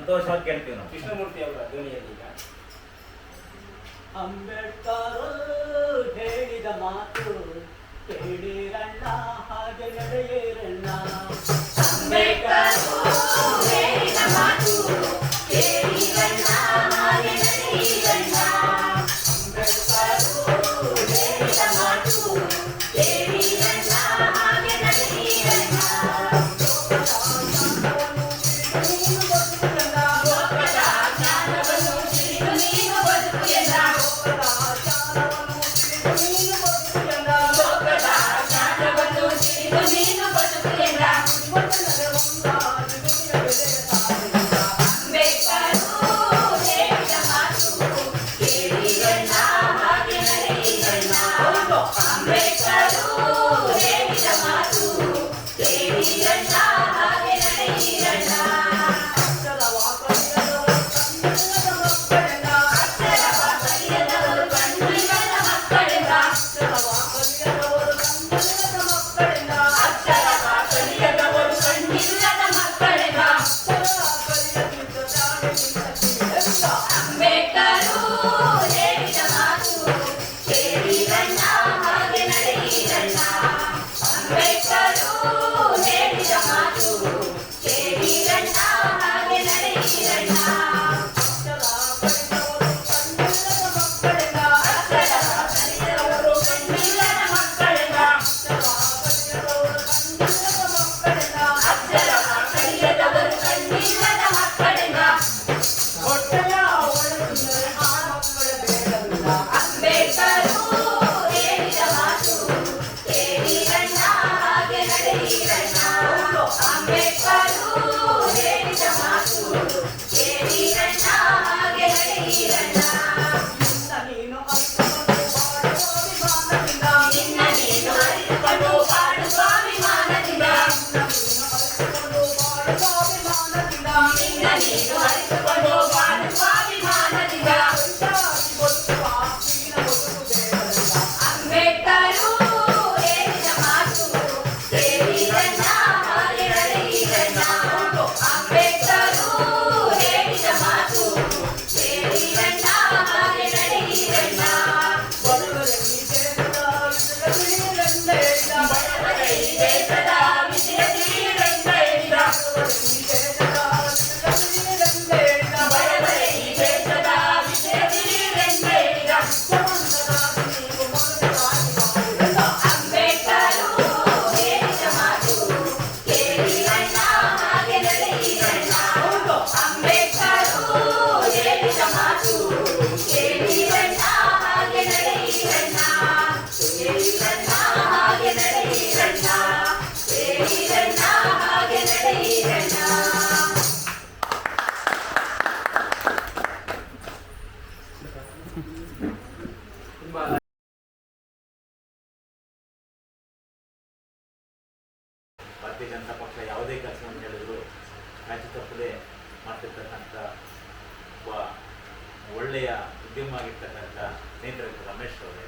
ಸಂತೋಷವಾಗಿ ಕೇಳ್ತೀವಿ ನಾವು. ಕೃಷ್ಣಮೂರ್ತಿ ಅವರ ಧ್ವನಿಯಲ್ಲಿ ಈಗ ಅಂಬೇಡ್ಕರ್ ಹೇಳಿದ ಮಾತು ಕೇಳಿರಣ್ಣ, ಹಾಗೆ ನಡೆಯಿರಣ್ಣ. ಅಂಬೇಡ್ಕರ್ ಹೇಳಿದ ಮಾತು ಕೇಳಿರಣ್ಣ, ಹಾಗೆ ನಡೆಯಿರಣ್ಣ. ಅಂಬೇಡ್ಕರ್ ಹೇಳಿದ ಮಾತು ಕೇಳಿರಣ್ಣ, ಹಾಗೆ ನಡೆಯಿರಣ್ಣ. ಲೋಕದ ಜ್ಞಾನವನ್ನು ತಿಳಿದು ನೀನು ಬದುಕು ಎಂದ. ಲೋಕದ ಜ್ಞಾನವನ್ನು ತಿಳಿದು ನೀನು ಬದುಕು ಎಂದ. ಅಂಬೇಡ್ಕರ್ ಹೇಳಿದ ಮಾತು ಕೇಳಿರಣ್ಣ, ಹಾಗೆ ನಡೆಯಿರಣ್ಣ. ಅಂಬೇಡ್ಕರ್ ಹೇಳಿದ ಮಾತು ಕೇಳಿರಣ್ಣ, ಹಾಗೆ ನಡೆಯಿರಣ್ಣ. ಅಕ್ಷರವ ಕಲಿಯದವರು ಕಣ್ಣಿಲ್ಲದ ಮಕ್ಕಳೆಂದ. ಅಕ್ಷರವ ಕಲಿಯದವರು ಕಣ್ಣಿಲ್ಲದ ಮಕ್ಕಳೆಂದ. ಅಂಬೇಡ್ಕರ್ ಹೇಳಿದ ಮಾತು ಕೇಳಿರಣ್ಣ, ಹಾಗೆ ನಡೆಯಿರಣ್ಣ. ಅಂಬೇಡ್ಕರ್ ಹೇಳಿದ ಮಾತು ಕೇಳಿರಣ್ಣ, ಹಾಗೆ ನಡೆಯಿರಣ್ಣ. ಅಕ್ಷರವ ಕಲಿಯದವರು ಕಣ್ಣಿಲ್ಲದ ಮಕ್ಕಳೆಂದ. ಅಕ್ಷರವ ಕಲಿಯದವರು ಕಣ್ಣಿಲ್ಲದ ಮಕ್ಕಳೆಂದ. ಅಂಬೇಡ್ಕರ್ ಹೇಳಿದ ಮಾತು ಕೇಳಿರಣ್ಣ, ಹಾಗೆ ನಡೆಯಿರಣ್ಣ. ಅಂಬೇಡ್ಕರ್ ಹೇಳಿದ ಮಾತು ಕೇಳಿರಣ್ಣ, ಹಾಗೆ ನಡೆಯಿರಣ್ಣ. ನಿನ್ನ ನೀನು ಅರಿತುಕೊಂಡು ಬಾಳು ಸ್ವಾಭಿಮಾನದಿಂದ. ನಿನ್ನ ನೀನು ಅರಿತುಕೊಂಡು ಬಾಳು ಸ್ವಾಭಿಮಾನದಿಂದ. ಅಂಬೇಡ್ಕರ್ ಹೇಳಿದ ಮಾತು ಕೇಳಿರಣ್ಣ, ಹಾಗೆ ನಡೆಯಿರಣ್ಣ. ಅಂಬೇಡ್ಕರ್ ಹೇಳಿದ ಮಾತು ಕೇಳಿರಣ್ಣ, ಹಾಗೆ ನಡೆಯಿರಣ್ಣ. ಬಡವರೇ ಈ ದೇಶದ ವಿಷಯ ತಿಳಿಯಿರೆಂದ ಹೇಳಿದ. ಬಡವರೇ ಈ ದೇಶದ ವಿಷಯ ತಿಳಿಯಿರೆಂದ ಹೇಳಿದ. ಅಂಬೇಡ್ಕರ್ ಹೇಳಿದ ಮಾತು ಕೇಳಿರಣ್ಣ, ಹಾಗೆ ನಡೆಯಿರಣ್ಣ. ಅಂಬೇಡ್ಕರ್ ಹೇಳಿದ ಮಾತು ಕೇಳಿರಣ್ಣ, ಹಾಗೆ ನಡೆಯಿರಣ್ಣ. ಕೇಳಿರಣ್ಣ, ಹಾಗೆ ನಡೆಯಿರಣ್ಣ. ಕೇಳಿರಣ್ಣ, ಹಾಗೆ ನಡೆಯಿರಣ್ಣ. ತುಂಬಾ ಭಾರತೀಯ ಜನತಾ ಪಕ್ಷ ಯಾವುದೇ ಕೆಲಸವನ್ನು ಹೇಳಿದ್ರು ರಾಜ್ಯ ತಪ್ಪದೆ ಮಾಡ್ತಿರ್ತಕ್ಕಂಥ ಒಬ್ಬ ಒಳ್ಳೆಯ ಉದ್ಯಮ ಆಗಿರ್ತಕ್ಕಂಥ ಸ್ನೇಹಿತರು ರಮೇಶ್ ಅವರೇ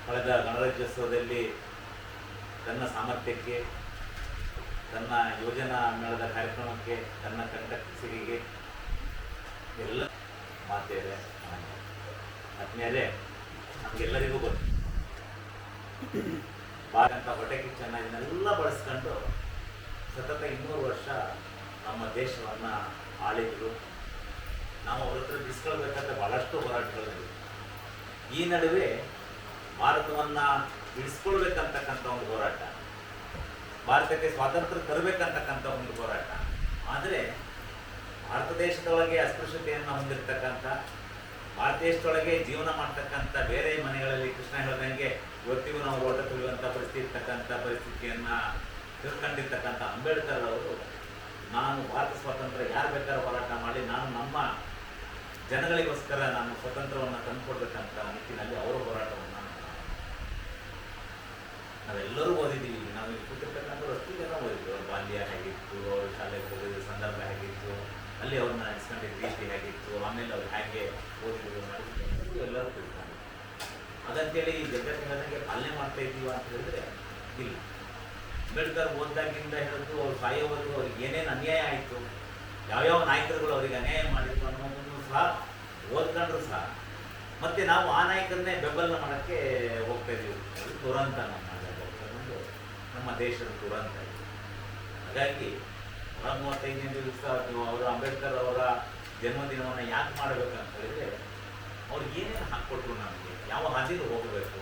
ಕಳೆದ ಗಣರಾಜ್ಯೋತ್ಸವದಲ್ಲಿ ತನ್ನ ಸಾಮರ್ಥ್ಯಕ್ಕೆ, ತನ್ನ ಯೋಜನಾ ಮೇಳದ ಕಾರ್ಯಕ್ರಮಕ್ಕೆ, ತನ್ನ ಕಂಟಕಸಿಗೆ ಎಲ್ಲ ಮಾತೆಯರೇ, ಆತ್ಮೀಯರೇ, ನಮಗೆಲ್ಲರಿಗೂ ಗೊತ್ತು ಭಾರತ ಹೊಟ್ಟೆ ಕಿಚ್ಚನ್ನ ಇದನ್ನೆಲ್ಲ ಬಳಸ್ಕೊಂಡು ಸತತ 200 ವರ್ಷ ನಮ್ಮ ದೇಶವನ್ನು ಆಳಿದ್ರು. ನಾವು ಅವ್ರ ಹತ್ರ ಬಿಡಿಸ್ಕೊಳ್ಬೇಕಾದ್ರೆ ಭಾಳಷ್ಟು ಹೋರಾಟಗಳಿವೆ. ಈ ನಡುವೆ ಭಾರತವನ್ನು ಬಿಡಿಸ್ಕೊಳ್ಬೇಕಂತಕ್ಕಂಥ ಒಂದು ಹೋರಾಟ, ಭಾರತಕ್ಕೆ ಸ್ವಾತಂತ್ರ್ಯ ತರಬೇಕಂತಕ್ಕಂಥ ಒಂದು ಹೋರಾಟ. ಆದರೆ ಭಾರತ ದೇಶದೊಳಗೆ ಅಸ್ಪೃಶ್ಯತೆಯನ್ನು ಹೊಂದಿರತಕ್ಕಂಥ, ಭಾರತ ದೇಶದೊಳಗೆ ಜೀವನ ಮಾಡ್ತಕ್ಕಂಥ ಬೇರೆ ಮನೆಗಳಲ್ಲಿ ಕೃಷ್ಣ ಹೇಳ್ದಂಗೆ ಇವತ್ತಿಗೂ ನಾವು ಓಟ ತುಳಿಯುವಂಥ ಪರಿಸ್ಥಿತಿಯನ್ನು ತಿಳ್ಕೊಂಡಿರ್ತಕ್ಕಂಥ ಅಂಬೇಡ್ಕರ್ ಅವರು ನಾನು ಭಾರತ ಸ್ವಾತಂತ್ರ್ಯ ಯಾರು ಬೇಕಾದ್ರೂ ಹೋರಾಟ ಮಾಡಿ ನಾನು ನಮ್ಮ ಜನಗಳಿಗೋಸ್ಕರ ನಾನು ಸ್ವತಂತ್ರವನ್ನು ತಂದುಕೊಡ್ಬೇಕಂತ ನಿಟ್ಟಿನಲ್ಲಿ ಅವರ ಹೋರಾಟವನ್ನು ನಾವೆಲ್ಲರೂ ಓದಿದ್ದೀವಿ. ನಾವು ಇಲ್ಲಿ ಕೂತಿರ್ತಕ್ಕಂಥವ್ರು ಅಷ್ಟು ಜನ ಓದಿದ್ವಿ. ಅವ್ರ ಬಾಲ್ಯ ಹೇಗಿತ್ತು, ಅವ್ರ ಶಾಲೆಗೆ ಹೋಗಿದ್ದ ಸಂದರ್ಭ ಹೇಗಿತ್ತು, ಅಲ್ಲಿ ಅವ್ರನ್ನ ನಡೆಸ್ಕೊಂಡಿದ್ದ ರೀತಿ ಹೇಗಿತ್ತು, ಆಮೇಲೆ ಅವ್ರು ಹೇಗೆ ಓದಿದ್ರು ಮಾಡಿದ್ರು ಎಲ್ಲರೂ ತಿಳ್ಕೊಂಡು. ಅದಂತೇಳಿ ಈ ಜಗತ್ತಿನೊಳಗೆ ಪಾಲನೆ ಮಾಡ್ತಾ ಇದ್ದೀವ ಅಂತ ಹೇಳಿದ್ರೆ ಇಲ್ಲ. ಅಂಬೇಡ್ಕರ್ ಓದ್ದಾಗಿಂದ ಹಿಡಿದು ಅವ್ರು ಸಾಯೋವರೆಗೂ ಅವ್ರಿಗೆ ಏನೇನು ಅನ್ಯಾಯ ಆಯಿತು, ಯಾವ್ಯಾವ ನಾಯಕರುಗಳು ಅವರಿಗೆ ಅನ್ಯಾಯ ಮಾಡಿದ್ರು ಅನ್ನೋದನ್ನು ಸಹ ಓದ್ಕೊಂಡ್ರು ಸಹ ಮತ್ತೆ ನಾವು ಆ ನಾಯಕರನ್ನೇ ಬೆಂಬಲ ಮಾಡೋಕ್ಕೆ ಹೋಗ್ತಾ ಇದ್ದೀವಿ. ಅದು ದುರಂತ ನಮ್ಮ ದೇಶದ ದುರಂತ. ಹಾಗಾಗಿ 135ನೇ ದಿವಸ ಅವರು ಅಂಬೇಡ್ಕರ್ ಅವರ ಜನ್ಮದಿನವನ್ನು ಯಾಕೆ ಮಾಡಬೇಕಂತ ಹೇಳಿದ್ರೆ ಅವ್ರಿಗೆ ಏನೇನು ಹಾಕ್ಕೊಟ್ರು, ನಮಗೆ ಯಾವ ಹಾದಿಗೆ ಹೋಗಬೇಕು,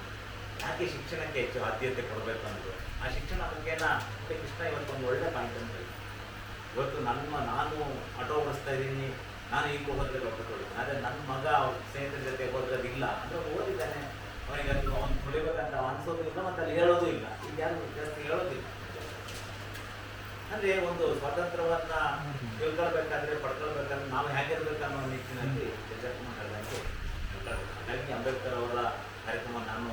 ಯಾಕೆ ಶಿಕ್ಷಣಕ್ಕೆ ಹೆಚ್ಚು ಆದ್ಯತೆ ಕೊಡಬೇಕಂದ್ರು. ಆ ಶಿಕ್ಷಣ ಬಗ್ಗೆನ ಕೃಷ್ಣ ಇವತ್ತೊಂದು ಒಳ್ಳೆ ಪಾಯಿಂಟ್ ಅಂತ ಹೇಳಿ, ಇವತ್ತು ನಾನು ಆಟೋ ಓಡಿಸ್ತಾ ಇದ್ದೀನಿ, ನಾನು ಈಗ ಹೋದ್ರೆ ಗೊತ್ತಿಲ್ಲ, ಆದರೆ ನನ್ನ ಮಗ ಅವ್ರ ಸ್ನೇಹಿತರ ಜೊತೆ ಹೋಗೋದಿಲ್ಲ ಅಂದರೆ ಓದಿದ್ದಾನೆ, ಅವನಿಗೆ ಅದು ಅವ್ನು ತುಳಿಬೇಕಂತ ಅನ್ಸೋದು ಇಲ್ಲ, ಮತ್ತು ಅಲ್ಲಿ ಹೇಳೋದು ಇಲ್ಲ. ಈಗ ಯಾರು ಜಾಸ್ತಿ ಹೇಳೋದಿಲ್ಲ. ಅಂದರೆ ಒಂದು ಸ್ವಾತಂತ್ರ್ಯವನ್ನು ತಿಳ್ಕೊಳ್ಬೇಕಾದ್ರೆ ಪಡ್ಕೊಳ್ಬೇಕಾದ್ರೆ ನಾವು ಹೇಗಿರ್ಬೇಕು ಅನ್ನೋ ನಿಟ್ಟಿನಲ್ಲಿ ಹೇಳ್ದಂಗೆ ಹಾಗಾಗಿ ಅಂಬೇಡ್ಕರ್ ಅವರ ಕಾರ್ಯಕ್ರಮ ನಾನು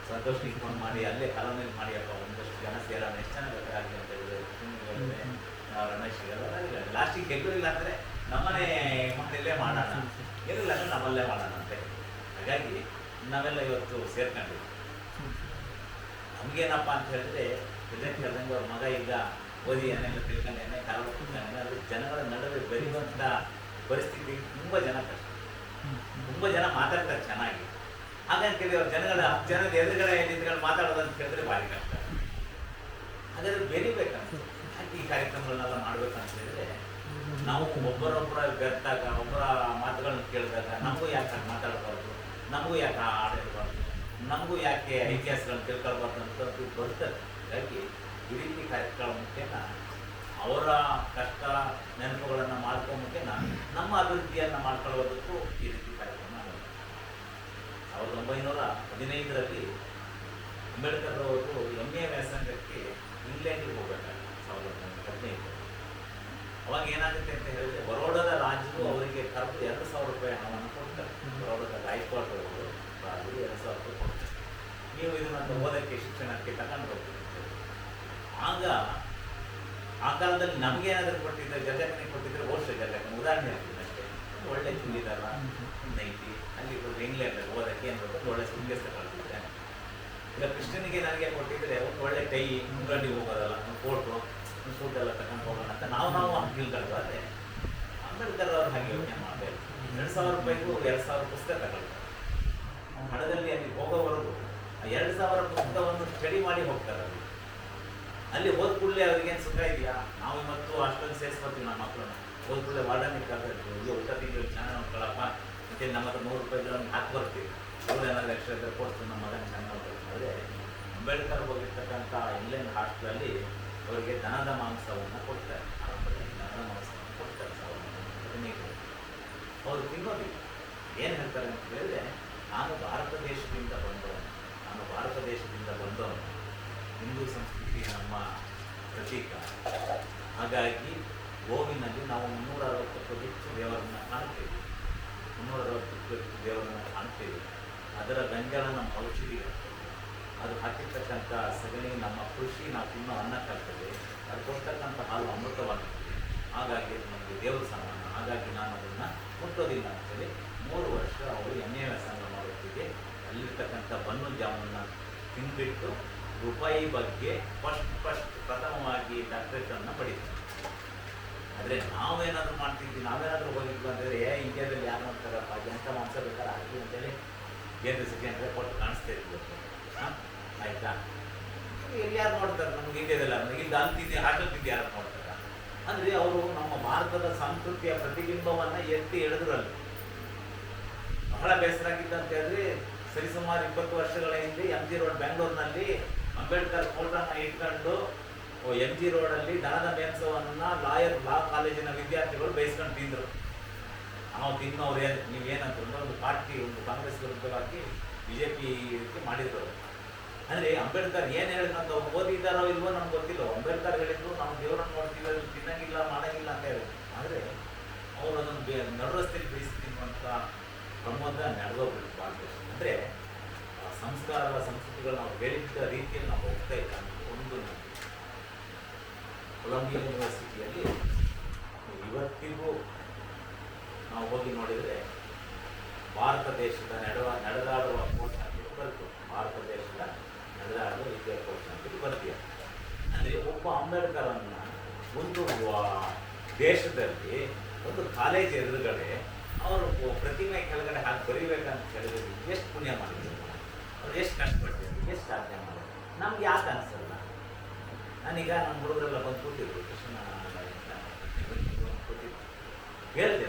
ಸಂತೋಷ ಫೋನ್ ಮಾಡಿ ಅಲ್ಲೇ ಕಾಲೋನಿ ಮಾಡಿ ಒಂದಷ್ಟು ಜನ ಸೇರೋಣ, ಎಷ್ಟು ಜನ ಬೇಕಾಗಲಿ ಅಂತ ಹೇಳಿದ್ರೆ ರಮೇಶ್ ಲಾಸ್ಟಿಗೆ ಗೆಲ್ಲುವಿಲ್ಲ ಅಂದರೆ ನಮ್ಮನೆ ಮನೆಯಲ್ಲೇ ಮಾಡೋಣ, ಗೆಲ್ಲಿಲ್ಲ ಅಂದರೆ ನಮ್ಮಲ್ಲೇ ಮಾಡೋಣ ಅಂತ ಹೇಳಿ. ಹಾಗಾಗಿ ನಾವೆಲ್ಲ ಇವತ್ತು ಸೇರ್ಕೊಂಡಿದ್ವಿ. ನಮಗೇನಪ್ಪ ಅಂತ ಹೇಳಿದ್ರೆ ಹೇಳ್ದಂಗೆ ಅವ್ರ ಮಗ ಈಗ ಓದಿ ಏನೆಲ್ಲ ತಿಳ್ಕೊಂಡೇನೆ ಕಾಲ ಕೂತ್ಕೊಂಡೇನೆ, ಅದು ಜನಗಳ ನಡುವೆ ಬೆರೆಯುವಂಥ ಪರಿಸ್ಥಿತಿ ತುಂಬ ಜನ ಕಷ್ಟ, ತುಂಬ ಜನ ಮಾತಾಡ್ತಾರೆ ಚೆನ್ನಾಗಿ. ಹಾಗಾಗಿ ಕೆಲವರು ಜನದ ಎದುರುಗಡೆ ನಿಂತ್ಕೊಂಡು ಮಾತಾಡೋದಂತ ಕೇಳಿದ್ರೆ ಭಾರಿ ಕಷ್ಟ. ಹಾಗಾದ್ರೆ ಬೆರಿಬೇಕಂತ ಯಾಕೆ ಈ ಕಾರ್ಯಕ್ರಮಗಳನ್ನೆಲ್ಲ ಮಾಡ್ಬೇಕಂತ ಹೇಳಿದ್ರೆ ನಾವು ಒಬ್ಬರೊಬ್ಬರ ಬೆರ್ತಾಗ ಒಬ್ಬರ ಮಾತುಗಳನ್ನ ಕೇಳಿದಾಗ ನಮಗೂ ಯಾಕೆ ಮಾತಾಡಬಾರ್ದು, ನಮಗೂ ಯಾಕೆ ಆಡಿರಬಾರ್ದು, ನಮಗೂ ಯಾಕೆ ಇತಿಹಾಸಗಳನ್ನ ತಿಳ್ಕೊಳ್ಬಾರ್ದು ಅಂತದ್ದು ಬರ್ತದೆ. ಹಾಗಾಗಿ ಈ ರೀತಿ ಕಾರ್ಯಕ್ರಮ ಮುಖ್ಯನ ಅವರ ಕಷ್ಟ ನೆನಪುಗಳನ್ನು ಮಾಡ್ಕೊ ಮುಖ್ಯನ ನಮ್ಮ ಅಭಿವೃದ್ಧಿಯನ್ನು ಮಾಡ್ಕೊಳ್ಳೋದಕ್ಕೂ ಈ ರೀತಿ ಕಾರ್ಯಕ್ರಮ 1915ರಲ್ಲಿ ಅಂಬೇಡ್ಕರ್ ಅವರು MA ವ್ಯಾಸಂಗಕ್ಕೆ ಇಂಗ್ಲೆಂಡಿಗೆ ಹೋಗಬೇಕಾಗುತ್ತೆ 1915. ಅವಾಗ ಏನಾಗುತ್ತೆ ಅಂತ ಹೇಳಿದ್ರೆ ಬರೋಡದ ರಾಜರು ಅವರಿಗೆ ಕರೆದು 2,000 ರೂಪಾಯಿ ಹಣವನ್ನು ಕೊಡ್ತಾರೆ. ಬರೋಡದ ಗಾಯಕ್ವಾಡ್ ಅವರು 2,000 ರೂಪಾಯಿ ಕೊಡ್ತಾರೆ, ನೀವು ಇದನ್ನು ಓದಕ್ಕೆ ಶಿಕ್ಷಣಕ್ಕೆ ತಗೊಂಡು ಹೋಗ್ತೀವಿ. ಆಗ ಆ ಕಾಲದಲ್ಲಿ ನಮಗೇನಾದರೂ ಕೊಟ್ಟಿದ್ದರೆ ಜಗತ್ತಿಗೆ ಕೊಟ್ಟಿದ್ದರೆ ಜಗತ್ತಿನ ಉದಾಹರಣೆ ಆಗ್ತದೆ ಅಷ್ಟೇ. ಒಳ್ಳೆ ಚೂಡಿದಾರ ನೈಟಿ ಅಲ್ಲಿ ಇಂಗ್ಲೆಂಡಲ್ಲಿ ಓದಕ್ಕೆ ಏನು ಕೊಟ್ಟು ಒಳ್ಳೆ ಸುಂದರ ತಗೊಳ್ತಿದ್ರೆ, ಈಗ ಕೃಷ್ಣನಿಗೆ ನನಗೆ ಕೊಟ್ಟಿದ್ರೆ ಒಂದು ಒಳ್ಳೆ ಟೈ ಮುಂಗಂಡಿ ಹೋಗೋದಲ್ಲ, ಒಂದು ಕೋಟು ಒಂದು ಸೂಟ್ ಎಲ್ಲ ತಗೊಂಡು ಹೋಗೋಣ ಅಂತ ನಾವು ತಿಳ್ಕೊಳ್ತು. ಆದರೆ ಅಂಬೇಡ್ಕರ್ ಅವ್ರು ಹಾಗೆ ಯೋಚನೆ ಮಾಡಬೇಕು. 2,000 ರೂಪಾಯಿಗೂ 2,000 ಪುಸ್ತಕ ತಗೊಳ್ತಾರೆ. ಹಣದಲ್ಲಿ ಅಲ್ಲಿ ಹೋಗೋವರೆಗೂ 2,000 ಪುಸ್ತಕವನ್ನು ಸ್ಟಡಿ ಮಾಡಿ ಹೋಗ್ತಾರೆ. ಅಲ್ಲಿ ಹೋದ ಕೂಡಲೇ ಅವ್ರಿಗೇನು ಸುಖ ಇದೆಯಾ? ನಾವು ಇವತ್ತು ಅಷ್ಟೊಂದು ಸೇರಿಸ್ಕೊತೀವಿ ನಮ್ಮ ಮಕ್ಕಳನ್ನ. ಹೋದ ಕೂಡಲೇ ವಾರ್ಡನಿಗೆ ಕರ್ಬೇಕು, ಇಲ್ಲಿ ಊಟ ತಿಂಗಳು ಚೆನ್ನಾಗಿ ನೋಡ್ಕೊಳ್ಳಪ್ಪ ಅಂತೇಳಿ ನಮ್ಮ ಹತ್ರ 100 ರೂಪಾಯಿ ನಮ್ಗೆ ಹಾಕಿ ಬರ್ತೀವಿ. ಅವ್ರು ಏನಾದ್ರು ಎಕ್ಸ್ಟ್ರಾ ಇದ್ರೆ ಕೊಡ್ತೀವಿ, ನಮ್ಮ ಮಗನ ಚೆನ್ನಾಗಿ ನೋಡ್ಬೇಕು. ಆದರೆ ಅಂಬೇಡ್ಕರ್ ಹೋಗಿರ್ತಕ್ಕಂಥ ಇಂಗ್ಲೆಂಡ್ ಹಾಸ್ಟೆಲಲ್ಲಿ ಅವರಿಗೆ ದನದ ಮಾಂಸವನ್ನು ಕೊಡ್ತಾರೆ. ದನದ ಮಾಂಸವನ್ನು ಕೊಡ್ತಾರೆ 15 ಅವರು ತಿನ್ನೋದಿಲ್ಲ. ಏನು ಹೇಳ್ತಾರೆ ಅಂತ ಹೇಳಿದ್ರೆ, ನಾನು ಭಾರತ ದೇಶದಿಂದ ಬಂದವನು, ಹಿಂದೂ ಸಂಸ್ಕೃತಿ ನಮ್ಮ ಪ್ರತೀಕ. ಹಾಗಾಗಿ ಗೋವಿನಲ್ಲಿ ನಾವು 360ಕ್ಕೂ ಹೆಚ್ಚು ದೇವರನ್ನು ಕಾಣ್ತೇವೆ. 360ಕ್ಕೂ ಹೆಚ್ಚು ದೇವರನ್ನು ಕಾಣ್ತೇವೆ. ಅದರ ಗಂಜಲ ನಮ್ಮ ಔಷಧಿ ಆಗ್ತದೆ. ಅದು ಹಾಕಿರ್ತಕ್ಕಂಥ ಸಗಣಿ ನಮ್ಮ ಕೃಷಿ, ನಾವು ತಿನ್ನೋ ಅನ್ನಕ್ಕಾಗ್ತದೆ. ಅದು ಕೊಡ್ತಕ್ಕಂಥ ಹಾಲು ಅಮೃತವಾಗುತ್ತದೆ. ಹಾಗಾಗಿ ಅದು ನಮಗೆ ದೇವರ ಸಮಾನ. ಹಾಗಾಗಿ ನಾನು ಅದನ್ನು ಮುಟ್ಟೋದಿಲ್ಲ ಅಂತೇಳಿ 3 ವರ್ಷ ಅವರು MA ವ್ಯಾಸಂಗ ಮಾಡೋತ್ತಿಗೆ ಅಲ್ಲಿರ್ತಕ್ಕಂಥ ಬನ್ನು ಜಾಮೂನ್ನ ತಿಂದುಬಿಟ್ಟು ರೂಪಾಯಿ ಬಗ್ಗೆ ಪ್ರಥಮವಾಗಿ ಡಾಕ್ಟರೇಟನ್ನು ಪಡೀತಾರೆ. ಆದರೆ ನಾವೇನಾದರೂ ಮಾಡ್ತಿದ್ವಿ, ನಾವೇನಾದರೂ ಹೋಗಿದ್ವಿ ಅಂದರೆ ಇಂಡಿಯಾದಲ್ಲಿ ಯಾರು ಮಾಡ್ತಾರಪ್ಪ ಎಂಥ ಮಾಂಸ ಬೇಕಾದ್ರೆ ಹಾಕಿ ಅಂತೇಳಿ ಕೇಂದ್ರ ಸಚಿವ ಕೊಟ್ಟು ಕಾಣಿಸ್ತಾ ಇದ್ವಿ. ಆಯಿತಾ, ಇಲ್ಲಿ ಯಾರು ನೋಡ್ತಾರೆ? ನಮ್ಗೆ ಇಂಡಿಯಾದಲ್ಲಿ ನಮಗೆ ಇಲ್ಲಿ ಅಂತಿದ್ದೆ ಹಾಕಲ್ತಿದ್ದೆ ಯಾರು ನೋಡ್ತಾರೆ? ಅಂದರೆ ಅವರು ನಮ್ಮ ಭಾರತದ ಸಂಸ್ಕೃತಿಯ ಪ್ರತಿಬಿಂಬವನ್ನು ಎತ್ತಿ ಎಳೆದ್ರಲ್ಲಿ. ಬಹಳ ಬೇಸರ ಆಗಿದ್ದು ಅಂತ ಹೇಳಿದ್ರೆ, ಸರಿಸುಮಾರು 20 ವರ್ಷಗಳ ಹಿಂದೆ MG ರೋಡ್ ಬೆಂಗಳೂರಿನಲ್ಲಿ ಅಂಬೇಡ್ಕರ್ ಫೋಟೋನ ಇಟ್ಕೊಂಡು MG ರೋಡಲ್ಲಿ ದನದ ಮೇಂಸವನ್ನು ಲಾ ಕಾಲೇಜಿನ ವಿದ್ಯಾರ್ಥಿಗಳು ಬೇಯಿಸ್ಕೊಂಡು ತಿಂದರು. ನಾವು ತಿನ್ನೋರು ನೀವೇನಂತ ಒಂದು ಪಾರ್ಟಿ, ಒಂದು ಕಾಂಗ್ರೆಸ್ ವಿರುದ್ಧವಾಗಿ BJP ಮಾಡಿದ್ರು. ಅಂದರೆ ಅಂಬೇಡ್ಕರ್ ಏನು ಹೇಳಿದ್ರಂತ ಅವ್ರು ಓದಿದ್ದಾರೋ ಇಲ್ವೋ ನಮ್ಗೆ ಗೊತ್ತಿಲ್ಲ. ಅಂಬೇಡ್ಕರ್ ಹೇಳಿದ್ರು ನಾವು ದೇವರನ್ನು ನೋಡ್ತೀವಿ, ಅದು ತಿನ್ನಂಗಿಲ್ಲ ಮಾಡಂಗಿಲ್ಲ ಅಂತ ಹೇಳಿದ್ರು. ಆದರೆ ಅವರು ಅದನ್ನು ನಡುರಸ್ತೆಯಲ್ಲಿ ಬೇಯಿಸಿ ತಿನ್ನುವಂಥ ಪ್ರಮೋದ ನಡೆದೋಗ್ಬಿಟ್ಟು ಭಾರತ. ಅಂದರೆ ಸಂಸ್ಕಾರದ ಸಂಸ್ಕೃತಿಗಳು ನಾವು ಹೇಳಿದ್ದ ರೀತಿಯಲ್ಲಿ ನಾವು ಹೋಗ್ತಾ ಇಲ್ಲ. ಒಂದು ಕೊಲಂಬಿಯಾ ಯೂನಿವರ್ಸಿಟಿಯಲ್ಲಿ ಇವತ್ತಿಗೂ ನಾವು ಹೋಗಿ ನೋಡಿದರೆ ಭಾರತ ದೇಶದ ನಡೆದಾಡುವ ಕೋರ್ಸ್ ಅಂತ ಬರ್ತದೆ. ಭಾರತ ದೇಶದ ನಡೆದಾಡುವ ವಿದ್ಯಾ ಕೋರ್ಸ್ ಅಂತ ಬರ್ತೀವಿ. ಅಂದರೆ ಒಬ್ಬ ಅಂಬೇಡ್ಕರನ್ನು ಒಂದು ದೇಶದಲ್ಲಿ ಒಂದು ಕಾಲೇಜ್ ಎದುರುಗಡೆ ಅವರು ಪ್ರತಿಮೆ ಕೆಳಗಡೆ ಹಾಕಿ ಬರೀಬೇಕಂತ ಹೇಳಿದ್ರೆ ಎಷ್ಟು ಪುಣ್ಯ ಮಾಡಿದ್ರು, ಅವ್ರು ಎಷ್ಟು ಕಷ್ಟಪಡ್ತಿದ್ರು, ಎಷ್ಟು ಸಾಧನೆ ಮಾಡಿದ್ರು. ನಮ್ಗೆ ಯಾಕೆ ಅನಿಸಲ್ಲ? ನಾನೀಗ ನಮ್ಮ ಹುಡುಗರೆಲ್ಲ ಬಂದು ಕೂತಿದ್ರು, ಕೃಷ್ಣ ಕೂತಿದ್ರು, ಹೇಳಿದೆ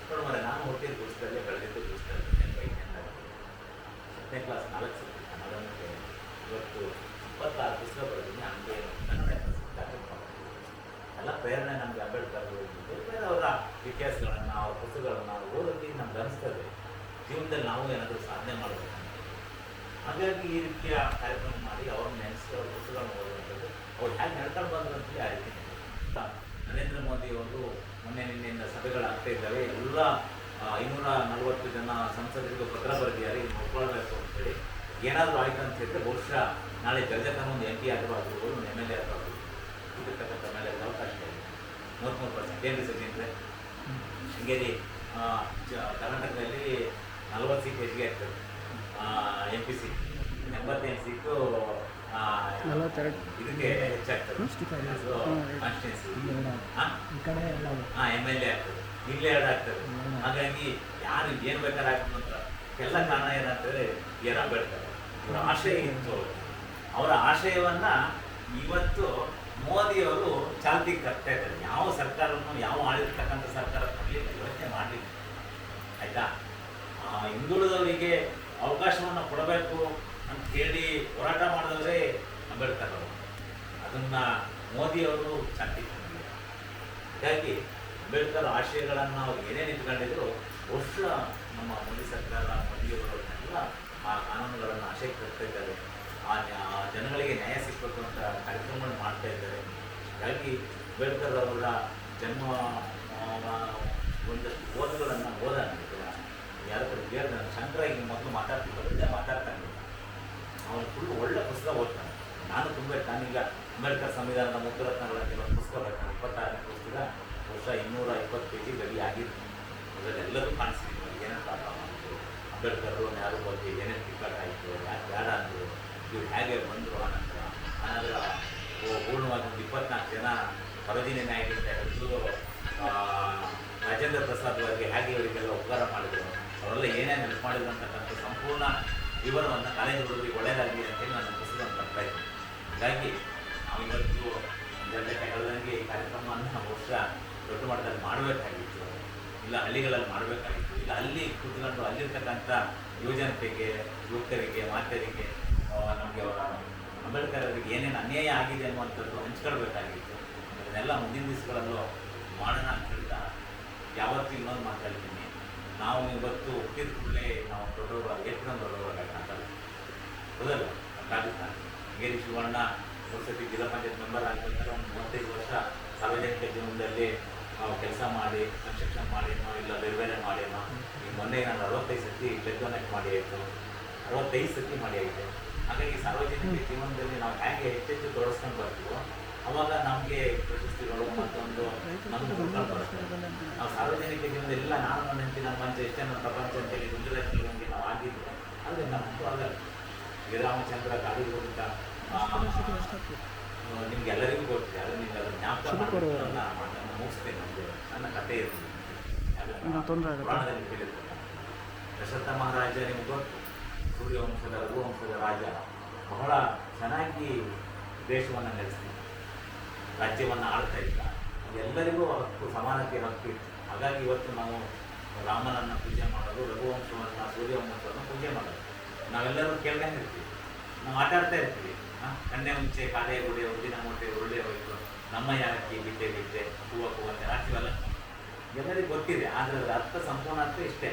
ನೋಡು ಮರೆ, ನಾನು ಹುಟ್ಟಿದ ಪುಸ್ತಕದಲ್ಲೇ ಬೆಳೆದಿದ್ದು ಪುಸ್ತಕದಲ್ಲಿ 10ನೇ ಕ್ಲಾಸ್ 4 ಸಬ್ಜೆಕ್ಟ್ ಕನ್ನಡಕ್ಕೆ ಇವತ್ತು 26 ಪುಸ್ತಕ ಬರೆದಿದ್ದೀನಿ. ಹಂಗೆ ಕನ್ನಡ ಎಲ್ಲ ಪ್ರೇರಣೆ ನಮಗೆ ಅಂಬೇಡ್ಕರ್ ಬೇರೆ ಅವರ ಇತಿಹಾಸಗಳನ್ನು, ಅವ್ರ ಪುಸ್ತಕಗಳನ್ನು ಓದೋಕ್ಕೆ ನಮ್ಗೆ ಅನಿಸ್ತದೆ ಜೀವನದಲ್ಲಿ ನಾವು ಏನಾದರೂ ಸಾಧನೆ ಮಾಡಬೇಕು. ಹಾಗಾಗಿ ಈ ರೀತಿಯ ಕಾರ್ಯಕ್ರಮ ಮಾಡಿ ಅವ್ರನ್ನ ನೆನೆಸಿ ಅವ್ರ ಪುಸ್ತಕಗಳನ್ನು ಓದುವಂಥದ್ದು, ಅವ್ರು ಹೇಗೆ ನಡ್ಕೊಂಡು ಬಂದರು ಅಂತೇಳಿ ಆ ರೀತಿ ನರೇಂದ್ರ ಮೋದಿ ಅವರು ಮೊನ್ನೆ ನಿನ್ನೆಯಿಂದ ಸಭೆಗಳಾಗ್ತಾ ಇದ್ದಾವೆ. ಎಲ್ಲ 540 ಜನ ಸಂಸದರಿಗೂ ಪತ್ರ ಬರೆದಿದ್ದಾರೆ, ಇದು ನೋಡ್ಕೊಳ್ಬೇಕು ಅಂತೇಳಿ. ಏನಾದರೂ ಆಯ್ತು ಅಂತ ಹೇಳಿದ್ರೆ ಬಹುಶಃ ನಾಳೆ ಜಗಜತನ ಒಂದು MP ಆಗಬಾರ್ದು, ಒಂದು MLA ಆಗಬಾರ್ದು, ಇದಕ್ಕಂಥ ಮೇಲೆ ಅವಕಾಶ ಇದೆ. 33% ಏನು ಸರಿ ಅಂದರೆ ಹಿಂಗೇರಿ ಕರ್ನಾಟಕದಲ್ಲಿ 40 ಸೀಟ್ ಹೆಚ್ಚಿಗೆ ಆಗ್ತದೆ, MP ಸೀಟ್ 88 ಸೀಟು ಇದಕ್ಕೆ ಹೆಚ್ಚಾಗ್ತದೆ, ಕಾನ್ಸ್ಟಿಟ್ಯೂನ್ಸಿ MLA ಆಗ್ತದೆ, ಇಲ್ಲೇ 2 ಆಗ್ತದೆ. ಹಾಗಾಗಿ ಯಾರು ಏನು ಬೇಕಾದ್ರೆ ಆಗ್ತದೆ ಅಂತ ಎಲ್ಲ ಕಾರಣ ಏನಂತಂದರೆ ಅಂಬೇಡ್ಕರ್ ಅವರ ಆಶಯ ಇತ್ತು. ಅವರ ಆಶಯವನ್ನು ಇವತ್ತು ಮೋದಿಯವರು ಚಾಲ್ತಿಗೆ ತರ್ತಾ ಇದ್ದಾರೆ. ಯಾವ ಸರ್ಕಾರವನ್ನು, ಯಾವ ಆಳಿರ್ತಕ್ಕಂಥ ಸರ್ಕಾರ ಕೊಡಲಿಕ್ಕೆ ಯೋಚನೆ ಮಾಡಲಿಲ್ಲ. ಆಯಿತಾ? ಹಿಂದುಳಿದವರಿಗೆ ಅವಕಾಶವನ್ನು ಕೊಡಬೇಕು ಅಂತ ಹೇಳಿ ಹೋರಾಟ ಮಾಡಿದವರೇ ಅಂಬೇಡ್ಕರ್ ಅವರು. ಅದನ್ನು ಮೋದಿಯವರು ಚಾಲ್ತಿಗೆ ತಂದಿದ್ದಾರೆ. ಹಾಗಾಗಿ ಅಂಬೇಡ್ಕರ್ ಆಶಯಗಳನ್ನು ಅವ್ರು ಏನೇನು ಇಟ್ಕೊಂಡಿದ್ರು ಬಹುಶಃ ನಮ್ಮ ಮೋದಿ ಸರ್ಕಾರ, ಮೋದಿಯವರನ್ನೆಲ್ಲ ಆ ಕಾನೂನುಗಳನ್ನು ಆಶಯಕ್ಕೆ ತರ್ತಾ ಇದ್ದಾರೆ. ಆ ಜನಗಳಿಗೆ ನ್ಯಾಯ ಸಿಗಬೇಕು ಅಂತ ಕಾರ್ಯಕ್ರಮಗಳು ಮಾಡ್ತಾ ಇದ್ದಾರೆ. ಹಾಗಾಗಿ ಅಂಬೇಡ್ಕರ್ ಅವರ ಜನ್ಮ ಒಂದಷ್ಟು ಓದುಗಳನ್ನು ಓದೋಣ. ಯಾರ ಹತ್ರ ಕೇಳಿದ ಶಂಕರ ಈಗ ಮೊದಲು ಮಾತಾಡ್ತಾನೆ, ಅವನು ಫುಲ್ ಒಳ್ಳೆ ಪುಸ್ತಕ ಓದ್ತಾನೆ. ನಾನು ತುಂಬ ನಾನೀಗ ಅಂಬೇಡ್ಕರ್ ಸಂವಿಧಾನದ ಮುದ್ರತ್ನಗಳ ಕೆಲವು ಪುಸ್ತಕ ಬರ್ತಾನೆ, 26ನೇ ಪುಸ್ತಕ, ಬಹುಶಃ 220 ಪೇಜಿ ಗಡಿ ಆಗಿತ್ತು. ಅದರಲ್ಲೆಲ್ಲರೂ ಕಾಣಿಸ್ತಿದ್ವಿ ಏನೇನು ಪ್ರಾಬ್ಲಮ್ ಆಯಿತು, ಅಂಬೇಡ್ಕರ್ ಯಾರು ಬಗ್ಗೆ ಏನೇನು ಟಿಕೆಟ್ ಆಯಿತು, ಯಾಕೆ ಬೇಡ ಅಂದರು, ಇವ್ರು ಹೇಗೆ ಬಂದರು. ಆನಂತರ ಪೂರ್ಣವಾಗಿ ಒಂದು 24 ಜನ ಸರೋಜಿನಿ ನಾಯ್ಡುವಿಂದ ಹಿಡಿದು ರಾಜೇಂದ್ರ ಪ್ರಸಾದ್ ಅವರಿಗೆ ಹೇಗೆ ಇವರಿಗೆಲ್ಲ ಉಪಕಾರ ಮಾಡಿದರು, ಅವರೆಲ್ಲ ಏನೇನು ಹೆಲ್ಪ್ ಮಾಡಿದ್ರು ಅಂತಕ್ಕಂಥ ಸಂಪೂರ್ಣ ವಿವರವನ್ನು ಕಾಲೇಜು ಹುಡುಗರಿಗೆ ಒಳ್ಳೆಯದಾಗಲಿ ಅಂತೇಳಿ ನಾನು ಪುಸ್ತಕವನ್ನು ತರ್ತಾ ಇದ್ದೀನಿ. ಹಾಗಾಗಿ ನಾವು ಇವತ್ತು ಜನತೆ ಹೇಳ್ದಂಗೆ ಈ ಕಾರ್ಯಕ್ರಮವನ್ನು ಬಹುಶಃ ದೊಡ್ಡ ಮಟ್ಟದಲ್ಲಿ ಮಾಡಬೇಕಾಗಿತ್ತು, ಇಲ್ಲ ಹಳ್ಳಿಗಳಲ್ಲಿ ಮಾಡಬೇಕಾಗಿತ್ತು, ಇಲ್ಲ ಅಲ್ಲಿ ಕೂತ್ಕೊಂಡು ಅಲ್ಲಿರ್ತಕ್ಕಂಥ ಯುವಜನತೆಗೆ, ಯುವಕರಿಗೆ, ಮಾತೆಯರಿಗೆ, ನಮಗೆ ಅವರ ಅಂಬೇಡ್ಕರ್ ಅವರಿಗೆ ಏನೇನು ಅನ್ಯಾಯ ಆಗಿದೆ ಅನ್ನುವಂಥದ್ದು ಹಂಚ್ಕೊಳ್ಬೇಕಾಗಿತ್ತು. ಅದನ್ನೆಲ್ಲ ಮುಂದಿನ ದಿವಸಗಳಲ್ಲೂ ಮಾಡೋಣ ಅಂತ ಹೇಳ್ತಾ ಯಾವತ್ತೂ ಇನ್ನೊಂದು ಮಾತಾಡ್ತೀನಿ. ನಾವು ಇವತ್ತು ಹುಟ್ಟಿದ ಕೂಡಲೇ ನಾವು ದೊಡ್ಡವರು ಎತ್ಕೊಂಡು ದೊಡ್ಡವರಾಗಿ ಮಾತಾಡ್ತೀವಿ, ಹೌದಲ್ಲ? ಕಾಗುತ್ತಾ ಹಿಂಗೇರಿ ಶಿವಣ್ಣ 3 ಸತಿ ಜಿಲ್ಲಾ ಪಂಚಾಯತ್ ಮೆಂಬರ್ ಆಗಬೇಕಾದ್ರೆ ಒಂದು 35 ವರ್ಷ ಸಾರ್ವಜನಿಕ ಜೀವನದಲ್ಲಿ ಕೆಲಸ ಮಾಡಿ ಕನ್ಸ್ಟ್ರಕ್ಷನ್ ಮಾಡಿನೋ ಇಲ್ಲ ಬೇರೆ ಬೇರೆ ಮಾಡಿನೋ. ಈಗ ಮೊನ್ನೆ ನಾನು 65 ಸತಿ ಬ್ಲಡ್ ಡೊನೇಟ್ ಮಾಡಿ ಆಯಿತು, 65 ಸತಿ ಮಾಡಿ ಆಯಿತು. ಹಾಗಾಗಿ ಸಾರ್ವಜನಿಕ ಜೀವನದಲ್ಲಿ ನಾವು ಹೇಗೆ ಹೆಚ್ಚೆಚ್ಚು ತೊಡಸ್ಕೊಂಡು ಬರ್ತೀವೋ ಅವಾಗ ನಮಗೆ ಪ್ರಶಸ್ತಿಗಳು ಮತ್ತೊಂದು ನಮ್ಗೆ ಹುಡ್ಕೊಂಡು ಬರ್ತದೆ. ನಾವು ಸಾರ್ವಜನಿಕ ಜೀವನದಲ್ಲಿ ಇಲ್ಲ ನಾನು ನನ್ನ ಹೆಂಡತಿ ನಮ್ಮ ಪಂಚ ಎಷ್ಟೇನೋ ಪ್ರಪಂಚ ಅಂತೇಳಿ ಗುಂಡಿಗೆ ನಾವು ಆಗಿದ್ದು ಆದರೆ ನಮ್ಮದು ಆಗಲ್ಲ. ಶ್ರೀರಾಮಚಂದ್ರ ಗಾಡಿಗೋದಂತ ನಿಮ್ಗೆಲ್ಲರಿಗೂ ಗೊತ್ತಿದೆ, ಅದು ನಿಮ್ಗೆ ಅದನ್ನು ಜ್ಞಾಪಕ ನಾನು ಮುಗಿಸ್ತೇನೆ. ನಮಗೆ ನನ್ನ ಕಥೆ ಇರ್ತೀನಿ, ಪುರಾಣದಲ್ಲಿ ಕೇಳಿರ್ತದೆ. ದಶರಥ ಮಹಾರಾಜ ನಿಮ್ಗೆ ಗೊತ್ತು, ಸೂರ್ಯವಂಶದ ರಘುವಂಶದ ರಾಜ, ಬಹಳ ಚೆನ್ನಾಗಿ ದೇಶವನ್ನು ನಡೆಸ್ತಿದ್ದ, ರಾಜ್ಯವನ್ನು ಆಳ್ತಾ ಇದ್ದ. ಎಲ್ಲರಿಗೂ ಹಕ್ಕು, ಸಮಾನತೆ ಹಕ್ಕು ಇತ್ತು. ಹಾಗಾಗಿ ಇವತ್ತು ನಾವು ರಾಮನನ್ನು ಪೂಜೆ ಮಾಡೋದು, ರಘುವಂಶವನ್ನು, ಸೂರ್ಯವಂಶವನ್ನು ಪೂಜೆ ಮಾಡೋದು. ನಾವೆಲ್ಲರೂ ಕೇಳ್ಕೊಂಡು ಇರ್ತೀವಿ, ನಾವು ಆಟಾಡ್ತಾ ಇರ್ತೀವಿ. ಕಣ್ಣೆ ಮುಂಚೆ ಕಾಲೇ ಗುಡೆ, ಉದ್ದಿನ ಮೂಟೆ ಒಳ್ಳೆ ಹೋಯಿತು, ನಮ್ಮ ಯಾರಕ್ಕೆ ಬಿಟ್ಟೆ ಬಿಟ್ಟೆ ಹೂವು ಕೂವಂತೆ ಆಡ್ತೀವಲ್ಲ, ಎಲ್ಲರಿಗೂ ಗೊತ್ತಿದೆ. ಆದರೆ ಅದರ ಅರ್ಥ ಸಂಪೂರ್ಣ ಅರ್ಥ ಇಷ್ಟೇ.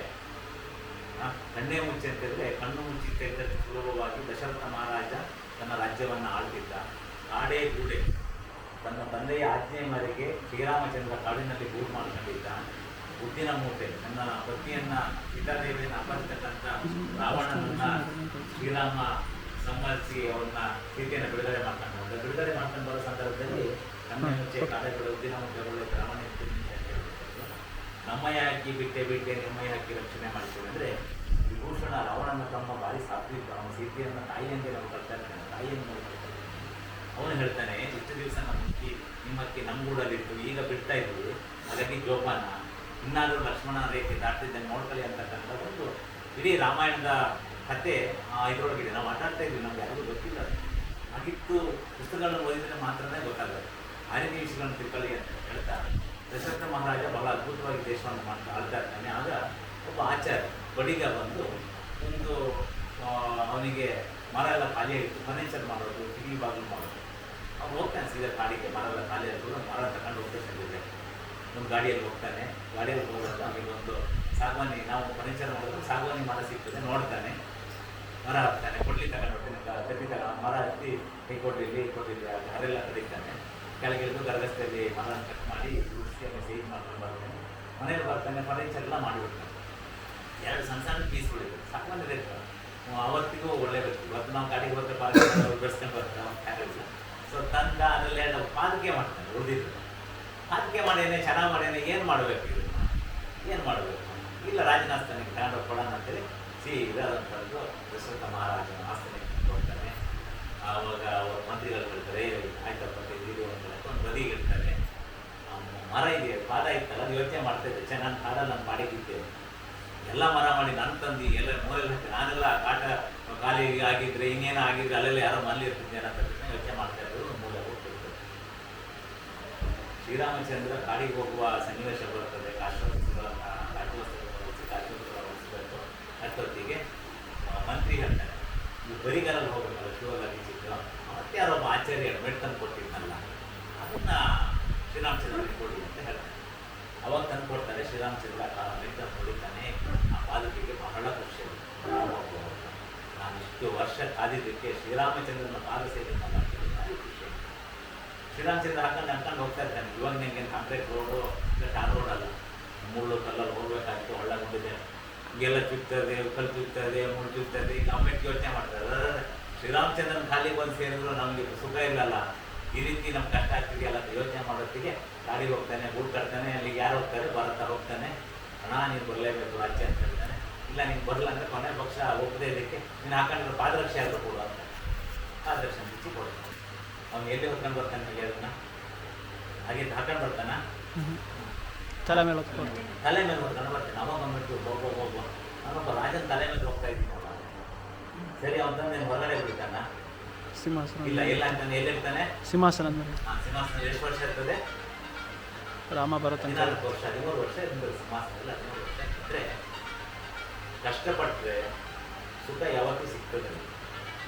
ಕಣ್ಣೇ ಮುಂಚೆ ಅಂತಂದರೆ ಕಣ್ಣು ಮುಂಚೆ ತೆಗೆದಷ್ಟು ಸುಲಭವಾಗಿ ದಶರಥ ಮಹಾರಾಜ ತನ್ನ ರಾಜ್ಯವನ್ನು ಆಳ್ತಿದ್ದ. ಕಾಡೇ ಗೂಡೆ, ತನ್ನ ತಂದೆಯ ಆಜ್ಞೆ ಮೇರೆಗೆ ಶ್ರೀರಾಮಚಂದ್ರ ಕಾಡಿನಲ್ಲಿ ಗೂಡು ಮಾಡ್ಕೊಂಡಿದ್ದ. ಉದ್ದಿನ ಮೂಟೆ, ತನ್ನ ಪತ್ನಿಯನ್ನು ಸೀತಾದೇವಿಯನ್ನು ಅಪಹರಿಸತಕ್ಕಂಥ ರಾವಣನನ್ನು ಶ್ರೀರಾಮ ಸಂಹರಿಸಿ ಅವ್ರನ್ನ ಸೀತೆಯನ್ನು ಬಿಡುಗಡೆ ಮಾಡ್ಕೊಂಡು ಬರೋ ಸಂದರ್ಭದಲ್ಲಿ ಕಣ್ಣೆ ಮುಂಚೆ ಕಾಡೆಗಳು, ಉದ್ದಿನ ಮೂಟೆಗಳು ರಾವಣ ನಮ್ಮ ಯಾಕೆ ಬಿಟ್ಟೆ ಬಿಟ್ಟೆ ನಿಮ್ಮ ಯಾಕೆ ರಕ್ಷಣೆ ಮಾಡ್ತೀವಿ ಅಂದರೆ, ವಿಭೂಷಣ ರಾವಣನ ತಮ್ಮ ಭಾರಿ ಸಾತ್ವಿಕ, ಅವನ ಸೀತೆಯನ್ನು ತಾಯಿಯಂತೆ ನಾವು ಕಳ್ತಾ ಇರ್ತಾನೆ, ತಾಯಿಯನ್ನು ನಾವು ಕಳ್ತಾ ಇರ್ತಾನೆ. ಅವನು ಹೇಳ್ತಾನೆ, ಇಷ್ಟು ದಿವಸ ನಿಮ್ಮಕ್ಕಿ ನಮ್ಮ ಗೂಡಲ್ಲಿತ್ತು, ಈಗ ಬಿಡ್ತಾ ಇದ್ವಿ, ಹಾಗಾಗಿ ಜೋಪಾನ, ಇನ್ನಾದರೂ ಲಕ್ಷ್ಮಣ ರೇಖೆ ದಾಟ್ತಿದ್ದಂಗೆ ನೋಡ್ಕೊಳ್ಳಿ ಅಂತಕ್ಕಂಥ ಒಂದು ಇಡೀ ರಾಮಾಯಣದ ಕತೆ ಇದರೊಳಗಿದೆ. ನಾವು ಮಾತಾಡ್ತಾ ಇದ್ವಿ, ನಮ್ಗೆ ಯಾರಿಗೂ ಗೊತ್ತಿಲ್ಲ. ಹಾಗಿತ್ತು ಪುಸ್ತಕಗಳನ್ನು ಓದಿದರೆ ಮಾತ್ರನೇ ಗೊತ್ತಾಗುತ್ತೆ. ಆರ್ಯ ವಿಷಯಗಳನ್ನು ತಿಳ್ಕೊಳ್ಳಿ ಅಂತ ಹೇಳ್ತಾ ದಶರಥ ಮಹಾರಾಜ ಬಹಳ ಅದ್ಭುತವಾಗಿ ದೇಶವನ್ನು ಆಳ್ತಾ ಇರ್ತಾನೆ. ಆಗ ಒಬ್ಬ ಆಚಾರ್ಯ ಬಡಿಗ ಬಂದು ಒಂದು ಅವನಿಗೆ ಮರ ಎಲ್ಲ ಖಾಲಿ ಆಗಿತ್ತು, ಫರ್ನಿಚರ್ ಮಾಡೋದು, ಕಿವಿ ಬಾಗಿಲು ಮಾಡೋದು. ಅವ್ನು ಹೋಗ್ತಾನೆ ಸೀದಾ ಕಾಡಿಗೆ, ಮರ ಎಲ್ಲ ಖಾಲಿ ಆಗಿತ್ತು, ಮರ ತಗೊಂಡು ಹೋಗ್ತಾ ಸಂದಿದ್ದೆ. ಒಂದು ಗಾಡಿಯಲ್ಲಿ ಹೋಗ್ತಾನೆ. ಗಾಡಿಯಲ್ಲಿ ಹೋದಾಗ ಅವನಿಗೆ ಒಂದು ಸಾಗವಾನಿ, ನಾವು ಫರ್ನಿಚರ್ ಮಾಡೋದು ಸಾಗವಾನಿ ಮರ ಸಿಗ್ತದೆ, ನೋಡ್ತಾನೆ, ಮರ ಹಾಕ್ತಾನೆ, ಕೊಡ್ಲಿ ತಗೊಂಡು ಹೋಗ್ತಾನೆ, ಕತ್ತಿ ಮರ ಹತ್ತಿ ಕೈ ಕೊಡ್ಲಿಲ್ಲಿ ಅರೆಲ್ಲ ಕಡಿತಾನೆ. ಕೆಳಗಿಳಿದು ಗರಗಸ್ತೆಯಲ್ಲಿ ಮರ ಕಟ್ ಮಾಡಿ ರುಚಿಯನ್ನು ಸೇವ್ ಮಾಡ್ಕೊಂಡು ಬರ್ತಾನೆ. ಮನೇಲಿ ಬರ್ತಾನೆ, ಫರ್ನಿಚರ್ ಎಲ್ಲ ಮಾಡಿಬಿಡ್ತಾನೆ. 2 ಸಣ್ಣ ಸಣ್ಣ ಪೀಸ್ಗಳಿದೆ, ಸಾಕಂದ್ರೆ ರೇಟ್ ಅವತ್ತಿಗೂ ಒಳ್ಳೆ ಬೇಕು. ಇವತ್ತು ನಾವು ಗಾಡಿಗೆ ಬರ್ತಾರೆ ಪಾದಕ್ಕೆ ಬೆಳೆಸ್ಕೊಂಡು ಬರ್ತಾರೆ, ಅವ್ನು ಕ್ಯಾರೆಲ್ಲ. ಸೊ ತಂದ ಅದರಲ್ಲಿ 2 ಪಾದಕೆ ಮಾಡ್ತಾನೆ. ಉಳಿದಿದ್ದು ಪಾದಕೆ ಮಾಡೇನೆ, ಚೆನ್ನಾಗಿ ಮಾಡೇನೆ, ಏನು ಮಾಡಬೇಕು ಇದನ್ನು, ಏನು ಮಾಡಬೇಕು? ಇಲ್ಲ ರಾಜನಾಸ್ತನಿಗೆ ತಗೊಂಡು ಕೊಡೋಣ ಅಂತೇಳಿ ಸೀದಾದಂಥದ್ದು ದಶರಥ ಮಹಾರಾಜನ ಆಸ್ಥಾನಕ್ಕೆ ಕೊಡ್ತಾನೆ. ಆವಾಗ ಅವ್ರ ಮಂತ್ರಿಗಳು ಹೇಳ್ತಾರೆ, ಆಯ್ತಪ್ಪ ಇದು ಅಂತ ಒಂದು ಬದಿಗೆ ಇರ್ತಾರೆ. ಮರ ಇದೆ, ಪಾದ ಇತ್ತಲ್ಲ, ಅದು ಯೋಚನೆ ಮಾಡ್ತಾಯಿದ್ದೆ, ನಾನು ಕಾಡಲ್ಲಿ ನಾನು ಮಾಡಿದ್ದೆ, ಎಲ್ಲ ಮರ ಮಾಡಿ ನಾನು ತಂದು ಎಲ್ಲ ಮೂಲೆಲ್ಲ ಹಾಕಿ, ನಾನೆಲ್ಲ ಕಾಟ ಖಾಲಿ ಆಗಿದ್ರೆ ಇನ್ನೇನು ಆಗಿದ್ರೆ ಅಲ್ಲೆಲ್ಲ ಯಾರೋ ಮನೇಲಿ ಇರ್ತಿದ್ದೆ ಅಂತ ಯೋಚನೆ ಮಾಡ್ತಾ ಇದ್ರು. ಮೂಲೆ ಹೋಗ್ತಿರ್ತಾರೆ. ಶ್ರೀರಾಮಚಂದ್ರ ಕಾಡಿಗೆ ಹೋಗುವ ಸನ್ನಿವೇಶ ಬರ್ತದೆ. ಕಾಶಿವಸ್ತ್ರಗಳು ಅಷ್ಟೊತ್ತಿಗೆ ಮಂತ್ರಿ ಹೇಳ್ತಾರೆ, ನೀವು ಬರಿಗಾರಲ್ಲಿ ಹೋಗಬೇಕಲ್ಲ, ಶಿವಗಾಗಿ ಚಿತ್ರ, ಮತ್ತೆ ಯಾರೊಬ್ಬ ಆಚಾರ್ಯ ಮೆಟ್ ತಂದು ಕೊಟ್ಟಿದ್ನಲ್ಲ, ಅದನ್ನ ಶ್ರೀರಾಮಚಂದ್ರನಿಗೆ ಕೊಡಿ ಅಂತ ಹೇಳ್ತಾರೆ. ಅವಾಗ ತಂದು ಕೊಡ್ತಾರೆ. ಶ್ರೀರಾಮಚಂದ್ರ ಮೆಟ್ ತಂದು ಕೊಡಿತಾನೆ. ಆ ಪಾದಕಿಗೆ ಬಹಳ ಖುಷಿ ಆಗುತ್ತೆ. ನಾನು ಇಷ್ಟು ವರ್ಷ ಕಾದಿದ್ದಕ್ಕೆ ಶ್ರೀರಾಮಚಂದ್ರನ ಪಾದ ಸೇವೆ ಮಾಡ್ತೀನಿ, ಭಾರಿ ಖುಷಿ. ಶ್ರೀರಾಮಚಂದ್ರ ಹಾಕೊಂಡು ಹೋಗ್ತಾ ಇರ್ತಾನೆ. ಇವಾಗ ನಿಮಗೆ ಕಾಂಕ್ರೀಟ್ ರೋಡು ಇಲ್ಲ ಟಾರ್ ರೋಡ್ ಅಲ್ಲ, ಮುಳ್ಳು ಕಲ್ಲಲ್ಲಿ ಹೋಗ್ಬೇಕಾಯ್ತು, ಒಳ್ಳಗೊಂಡಿದೆ, ಹಿಂಗೆಲ್ಲ ಚುಚ್ತದೆ, ಕಲ್ಲು ಚುಚ್ತದೆ, ಮುಳ್ಳು ಚುಚ್ತದೆ. ಈಗ ಅಮ್ಮೆಟ್ಟು ಯೋಚನೆ ಮಾಡ್ತಾರೆ, ಶ್ರೀರಾಮಚಂದ್ರನ ಖಾಲಿಗೆ ಬಂದು ಸೇರಿದ್ರು ನಮಗೆ ಸುಖ ಇಲ್ಲಲ್ಲ, ಈ ರೀತಿ ನಮ್ಗೆ ಕಷ್ಟ ಆಗ್ತಿದೆಯಲ್ಲ ಅಂತ ಯೋಚನೆ ಮಾಡೋತ್ತಿಗೆ ಗಾಡಿಗೆ ಹೋಗ್ತಾನೆ, ಬೂಟ್ ಕಟ್ತಾನೆ. ಅಲ್ಲಿಗೆ ಯಾರು ಹೋಗ್ತಾರೆ, ಭಾರತ ಹೋಗ್ತಾನೆ. ಅಣ್ಣ ನೀನು ಬರಲೇಬೇಕು ರಾಜ್ಯ ಅಂತ ಹೇಳ್ತಾನೆ. ಇಲ್ಲ ನೀನು ಬರಲ್ಲ ಅಂದರೆ ಕೊನೆ ಪಕ್ಷ ಒಪ್ಪದೇ ಇದಕ್ಕೆ ನೀನು ಹಾಕೊಂಡಿರೋ ಪಾದರಕ್ಷೆ ಆದರೂ ಕೊಡು ಅಂತ ಪಾದರಕ್ಷೆ ಬಿಚ್ಚಿ ಕೊಡ್ತಾನೆ. ಅವ್ನು ಎಲ್ಲಿ ಹೊತ್ಕೊಂಡು ಬರ್ತಾನೆ ಮೇಲೆ ಅದನ್ನ ಹಾಗೆ ಹಾಕೊಂಡು ಬರ್ತಾನ, ತಲೆ ಮೇಲೆ ಹೊತ್ಕೊಂಡು ಬರ್ತಾನೆ. ಅವಾಗ ಬಂದ್ಬಿಟ್ಟು ಹೋಗೋ ನಾನೊಬ್ಬ ರಾಜನ ತಲೆ ಮೇಲೆ ಹೋಗ್ತಾ ಇದ್ದೀನಿ ಅವಾಗ. ಸರಿ ಅವನು ತಂದು ನೀನು ಹೊರಗಡೆ ಬಿಡ್ತಾನ. ಸಿಂಹಾಸನ ಇಲ್ಲ ಇಲ್ಲ ಅಂತಾನೆ. ಎಲ್ಲಿರ್ತಾನೆ? ಸಿಂಹಾಸನ ಮೇಲೆ. ಸಿಂಹಾಸನ ಎಷ್ಟು ವರ್ಷ ಇರ್ತದೆ? ರಾಮ ಭರತ 14 ವರ್ಷ 13 ವರ್ಷ ಇರ್ತದೆ ಸಿಂಹಾಸನ. 13 ವರ್ಷ ಇದ್ದರೆ ಕಷ್ಟಪಟ್ಟರೆ ಸುಖ ಯಾವತ್ತೂ ಸಿಗ್ತದೆ.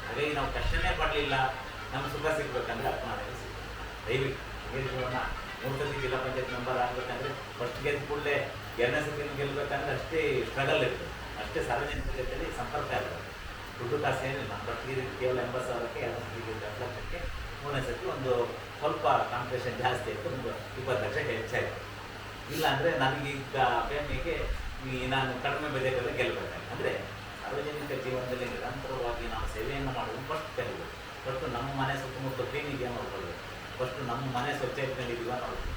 ಹಾಗಾಗಿ ನಾವು ಕಷ್ಟನೇ ಪಡಲಿಲ್ಲ, ನಮ್ಮ ಸುಖ ಸಿಗ್ಬೇಕಂದ್ರೆ ಅಪ್ಪನಾದರೆ ಸಿಗ್ತದೆ. ದಯವಿಟ್ಟು ಗೆಲ್ಲೋಣ. 3 ಸತಿ ಜಿಲ್ಲಾ ಪಂಚಾಯತ್ ಮೆಂಬರ್ ಆಗಬೇಕಂದ್ರೆ ಫಸ್ಟ್ ಗೆದ್ದ ಕೂಡಲೇ 2ನೇ ಸತಿ ಗೆಲ್ಲಬೇಕಂದ್ರೆ ಅಷ್ಟೇ ಸ್ಟ್ರಗಲ್ ಇರ್ತದೆ, ಅಷ್ಟೇ ಸಾರ್ವಜನಿಕ ಜೊತೆಯಲ್ಲಿ ಸಂಪರ್ಕ ಇರ್ತದೆ. ದುಡ್ಡು ಕಾಸು ಏನಿಲ್ಲ. ನಮ್ಮ ಫಸ್ಟಿಗೆ ಕೇವಲ 80,000ಕ್ಕೆ, 2ನೇ ಸತಿಗೆ 10 ಲಕ್ಷಕ್ಕೆ, 3ನೇ ಸತಿ ಒಂದು ಸ್ವಲ್ಪ ಕಾಂಪಿಟೇಷನ್ ಜಾಸ್ತಿ ಇತ್ತು, ಒಂದು 20 ಲಕ್ಷಕ್ಕೆ ಹೆಚ್ಚಾಯಿತು. ಇಲ್ಲಾಂದರೆ ನನಗೀಗ ಫೇಮಿಗೆ ನಾನು ಕಡಿಮೆ ಬೆಲೆಗೆಲ್ಲ ಗೆಲ್ಲಬೇಕಾಗಿ. ಅಂದರೆ ಸಾರ್ವಜನಿಕ ಜೀವನದಲ್ಲಿ ನಿರಂತರವಾಗಿ ನಾವು ಸೇವೆಯನ್ನು ಮಾಡೋದು ಫಸ್ಟ್ ಕಲಿಬೇಕು. ಫಸ್ಟು ನಮ್ಮ ಮನೆ ಸುತ್ತಮುತ್ತ ಕ್ಲೀನಿಗೆ ನೋಡ್ಕೊಳ್ಬೇಕು. ಫಸ್ಟು ನಮ್ಮ ಮನೆ ಸ್ವಚ್ಛ ಇಟ್ಕೊಂಡಿದ್ದೀವ ನೋಡ್ಬೇಕು.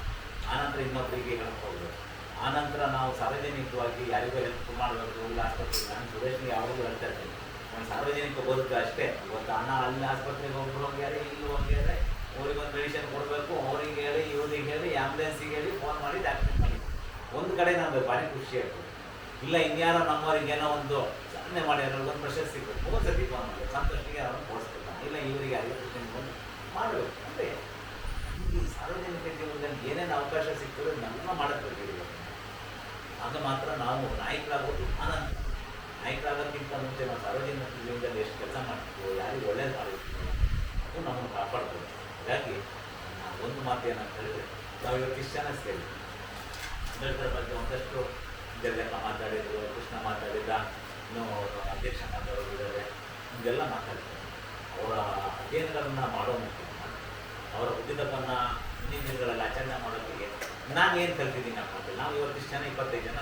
ಆನಂತರ ಇನ್ನೊಬ್ಬರಿಗೆ ಹೆಲ್ಪ್ ಹೋಗಬೇಕು. ಆನಂತರ ನಾವು ಸಾರ್ವಜನಿಕವಾಗಿ ಯಾರಿಗೂ ಹೆಲ್ಪ್ ಮಾಡಬೇಕು. ಇಲ್ಲ ಆಸ್ಪತ್ರೆ, ನಾನು ಸುರೇಶ್ನಿಗೆ ಯಾವಾಗಲೂ ಹೇಳ್ತಾ ಇರ್ತೀನಿ, ಒಂದು ಸಾರ್ವಜನಿಕ ಬದುಕು ಅಷ್ಟೇ. ಇವತ್ತು ಅಣ್ಣ ಅಲ್ಲಿ ಆಸ್ಪತ್ರೆಗೆ ಒಬ್ರು ಹೋಗ್ಯಾರೆ, ಇಲ್ಲಿ ಹೋಗ್ಯಾರೆ, ಅವ್ರಿಗೊಂದು ಮೆಡಿಸಿನ್ ಕೊಡಬೇಕು, ಅವ್ರಿಗೆ ಹೇಳಿ ಇವ್ರಿಗೆ ಹೇಳಿ ಆ್ಯಂಬುಲೆನ್ಸಿಗೆ ಹೇಳಿ ಫೋನ್ ಮಾಡಿ ಡಾಕ್ಟ್ರಿಗೆ ಮಾಡಿ ಒಂದು ಕಡೆ ನಮ್ಗೆ ಭಾರಿ ಖುಷಿ ಆಗ್ತದೆ. ಇಲ್ಲ ಇನ್ಯಾರೋ ನಮ್ಮವ್ರಿಗೆ ಏನೋ ಒಂದು ಸಾಧನೆ ಮಾಡಿ ಅನ್ನೋದೊಂದು ಪ್ರಶಸ್ತಿ ಸಿಗಬೇಕು, 3 ಸತಿ ಫೋನ್ ಮಾಡಿ ಸಂತೋಷಿಗೆ ಅವ್ರನ್ನ ಕೊಡಿಸ್ಬೇಕು. ಇಲ್ಲ ಇವರಿಗೆ 50% ಬಂದು ಮಾಡಬೇಕು. ಅಂದರೆ ಈ ಸಾರ್ವಜನಿಕ ಜೀವನದಲ್ಲಿ ಏನೇನು ಅವಕಾಶ ಸಿಗ್ತದೆ ನನ್ನ ಮಾಡಬೇಕು. ಆಗ ಮಾತ್ರ ನಾವು ನಾಯಕರಾಗೋದು. ಆನಂತರ ನಾಯಕರಾಗೋಕ್ಕಿಂತ ಮುಂಚೆ ನಾವು ಸಾರ್ವಜನಿಕ ಜೀವನದಲ್ಲಿ ಎಷ್ಟು ಕೆಲಸ ಮಾಡ್ತೀವೋ, ಯಾರಿಗೆ ಒಳ್ಳೇದು ಮಾಡಿರ್ತೀವೋ ಅದು ನಮ್ಮನ್ನು ಕಾಪಾಡ್ಬೋದು. ಹಾಗಾಗಿ ಒಂದು ಮಾತು ಏನಂತ ಹೇಳಿದ್ರೆ, ನಾವು ಇವತ್ತು ಇಷ್ಟು ಜನ ಸೇರಿ ಅಂಬೇಡ್ಕರ್ ಬಗ್ಗೆ ಒಂದಷ್ಟು ಇದೆಲ್ಲ ಮಾತಾಡಿದ್ರು, ಕೃಷ್ಣ ಮಾತಾಡಿದ, ಇನ್ನೂ ಅಧ್ಯಕ್ಷ ಮಾತಾಡೋದಿದ್ದಾರೆ, ಹಿಂಗೆಲ್ಲ ಮಾತಾಡ್ತಾರೆ. ಅವರ ಅಧ್ಯಯನಗಳನ್ನು ಮಾಡೋ ಮುಖ್ಯ, ಅವರ ಹುಟ್ಟಿದಬ್ಬನ್ನು ಮುಂದಿನ ದಿನಗಳಲ್ಲಿ ಆಚರಣೆ ಮಾಡೋದಕ್ಕೆ ನಾನು ಏನು ಕಲ್ತಿದ್ದೀನಪ್ಪ ಅಂತ. ನಾವು ಇವತ್ತಿಷ್ಟು ಜನ 25 ಜನ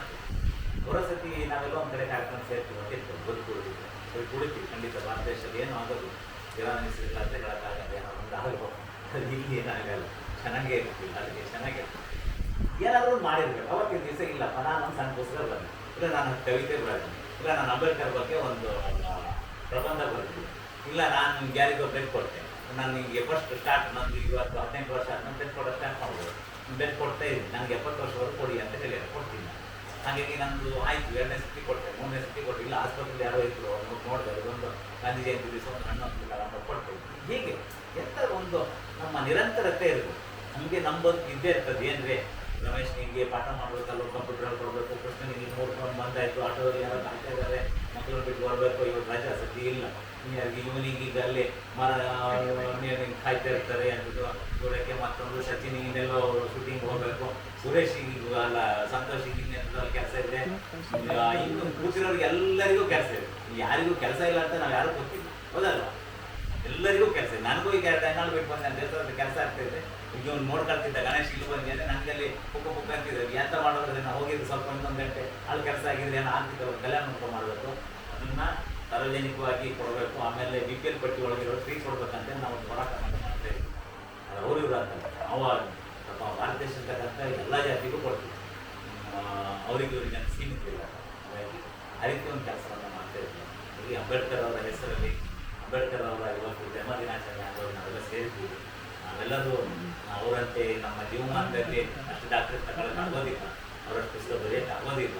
ಹೊರಸತಿ ನಾವೆಲ್ಲ ಒಂದು ಕಡೆ ಕಾರ್ಯಕ್ರಮ ಸೇರ್ತೀವಿ ಅಂತ ಇರ್ತೀವಿ, ಬದುಕುಳಿದ್ರೆ ಸರಿ ಕುಡಿತೀವಿ. ಖಂಡಿತ ಭಾರತ ದೇಶದಲ್ಲಿ ಏನೂ ಆಗೋದು ಜೀವನಿಸಿಲ್ಲ ಅಂತ ಹೇಳೋಕ್ಕಾಗಲ್ಲ. ಏನೋ ಒಂದು ಆಗೋ ಇಲ್ಲಿ ಏನಾಗಲ್ಲ, ಚೆನ್ನಾಗೇ ಇರ್ತಿಲ್ಲ, ಅದಕ್ಕೆ ಚೆನ್ನಾಗೇ ಏನಾದರೂ ಮಾಡಿರ್ಬೇಕು. ಅವತ್ತಿನ ದಿವಸ ಇಲ್ಲಪ್ಪ ನಾನು ಒಂದು ಸಣ್ಣ ಪುಸ್ತಕ ಬರೆದೆ, ಇಲ್ಲ ನಾನು ಕವಿತೆ ಬರೆದಿದ್ದೀನಿ, ಇಲ್ಲ ನಾನು ಅಂಬೇಡ್ಕರ್ ಬಗ್ಗೆ ಒಂದು ಪ್ರಬಂಧ ಬರೆದಿದ್ದೀನಿ, ಇಲ್ಲ ನಾನು ಯಾರಿಗೋ ಬ್ರೇಕ್ ಕೊಡ್ತೇನೆ, ನನಗೆ ಫಸ್ಟ್ ಸ್ಟಾರ್ಟ್ ನಂದು ಇವತ್ತು 18 ವರ್ಷ ಆದ ಬೆನ್ನು ಕೊಡೋ ಸ್ಟಾರ್ಟ್ ಮಾಡ್ಬೋದು. ಬೆನ್ನು ಕೊಡ್ತಾ ಇದ್ದೀನಿ, ನನಗೆ 70 ವರ್ಷವರೆಗೂ ಕೊಡಿ ಅಂತ ಹೇಳಿ ಕೊಡ್ತೀನಿ. ಹಾಗಾಗಿ ನಂದು ಆಯಿತು, 2ನೇ ಸತಿ ಕೊಟ್ಟೆ, 3ನೇ ಸತಿ ಕೊಟ್ಟೆ. ಇಲ್ಲ ಆಸ್ಪತ್ರೆಯಲ್ಲಿ ಯಾರೋ ಇದ್ರು ಅವ್ರು ನೋಡಿದೆ, ಒಂದು ಗಾಂಧಿ ಜಯಂತಿ ದಿವಸ ಒಂದು ಹಣ್ಣು ಅಂತ ಕೊಡ್ತೇವೆ. ಹೀಗೆ ಎಂಥ ಒಂದು ನಮ್ಮ ನಿರಂತರತೆ ಇರುತ್ತೆ. ನಮಗೆ ನಂಬೋದು ಇದ್ದೇ ಇರ್ತದೆ. ಏನ್ರಿ ರಮೇಶ್ನಿಗೆ ಪಾಠ ಮಾಡಬೇಕಲ್ಲ, ಕಂಪ್ಯೂಟರ್ ಕೊಡಬೇಕು, ಕೃಷ್ಣನಿಗೆ ನೋಡ್ಕೊಂಡು ಬಂದಾಯಿತು, ಆಟೋದಲ್ಲಿ ಯಾರೋ ಕಾಯ್ತಾ ಇದ್ದಾರೆ, ಮಕ್ಕಳನ್ನ ಬಿಟ್ಟು ಬರಬೇಕು, ಇವತ್ತು ರಜಾ ಸತಿ ಇಲ್ಲ, ಇವನಿಗೆ ಈಗ ಅಲ್ಲಿ ಮರ ಕಾಯ್ತಾ ಇರ್ತಾರೆ ಅಂತಿದ್ದು ನೋಡೋಕ್ಕೆ. ಮತ್ತೊಂದು ಸಚಿನಿಗೆಲ್ಲ ಶೂಟಿಂಗ್ ಹೋಗಬೇಕು, ಸುರೇಶಿಗೆ ಅಲ್ಲ ಸಂತೋಷಿಗೆ ಕೆಲಸ ಇದೆ, ಇನ್ನು ಕೂತಿರೋರಿಗೆ ಎಲ್ಲರಿಗೂ ಕೆಲಸ ಇದೆ. ಯಾರಿಗೂ ಕೆಲಸ ಇಲ್ಲ ಅಂತ ನಾವು ಯಾರು ಗೊತ್ತಿಲ್ಲ, ಹೌದಲ್ವ? ಎಲ್ಲರಿಗೂ ಕೆಲಸ ಇದೆ. ನನಗೂ ಈಗ 2 ದಿನ ಬಿಟ್ಟು ಬಂದೆ, ದೇವಸ್ಥಾನದ ಕೆಲಸ ಆಗ್ತಾಯಿದೆ. ಈಗ ಇವ್ನು ನೋಡ್ಕೊಳ್ತಿದ್ದ ಗಣೇಶ್ ಇಲ್ಲಿ ಬಂದಿದೆ, ನನಗಲ್ಲಿ ಪುಕ್ಕ ಅಂತಿದ್ರು. ಎಂತ ಮಾಡೋದ್ರೆ ನಾವು ಹೋಗಿದ್ದು ಸ್ವಲ್ಪ ಇನ್ನೊಂದು ಗಂಟೆ ಅಲ್ಲಿ ಕೆಲಸ ಆಗಿದ್ರೆ ಏನೋ ಆಗ್ತಿತ್ತು, ಕಲ್ಯಾಣ ಮಂಟಪ ಮಾಡಬೇಕು, ಅದನ್ನು ಸಾರ್ವಜನಿಕವಾಗಿ ಕೊಡಬೇಕು. ಆಮೇಲೆ BPL ಪಟ್ಟಿ ಒಳಗಿರೋ ಫ್ರೀ ಕೊಡ್ಬೇಕಂತ ನಾವು ಹೋರಾಟ ಮಾಡ್ತಾ ಇದ್ವಿ. ಅದು ಅವರು ಇವರು ಅಂತ ನಾವು ನಮ್ಮ ಭಾರತ ದೇಶದಕ್ಕಂತ ಎಲ್ಲ ಜಾತಿಗೂ ಕೊಡ್ತೀವಿ, ಅವರಿಗೆ ಇವ್ರಿಗೆ ಅಂತ ಸೀಮಿತ ಇಲ್ಲ. ಹಾಗಾಗಿ ಆ ರೀತಿ ಒಂದು ಕೆಲಸವನ್ನು ಮಾಡ್ತಾ ಇದ್ವಿ. ಇಲ್ಲಿ ಅಂಬೇಡ್ಕರ್ ಅವರ ಹೆಸರಲ್ಲಿ ಅಂಬೇಡ್ಕರ್ ಅವರ ಇವತ್ತು ಜನ್ಮ ದಿನಾಚರಣೆ ಆಗೋದು ನಾವೆಲ್ಲ ಸೇರಿದ್ದೀವಿ. ನಾವೆಲ್ಲರೂ ಅವರಂತೆ ನಮ್ಮ ಜೀವಮಾನದಲ್ಲಿ ಅಷ್ಟು ಡಾಕ್ಟರೇಟ್ ತಗೊಳ್ಳೋಕೆ ಆಗೋದಿಲ್ಲ, ಅವರಷ್ಟು ಪುಸ್ತಕ ಬರೆಯೋಕ್ಕೆ ಆಗೋದಿಲ್ಲ.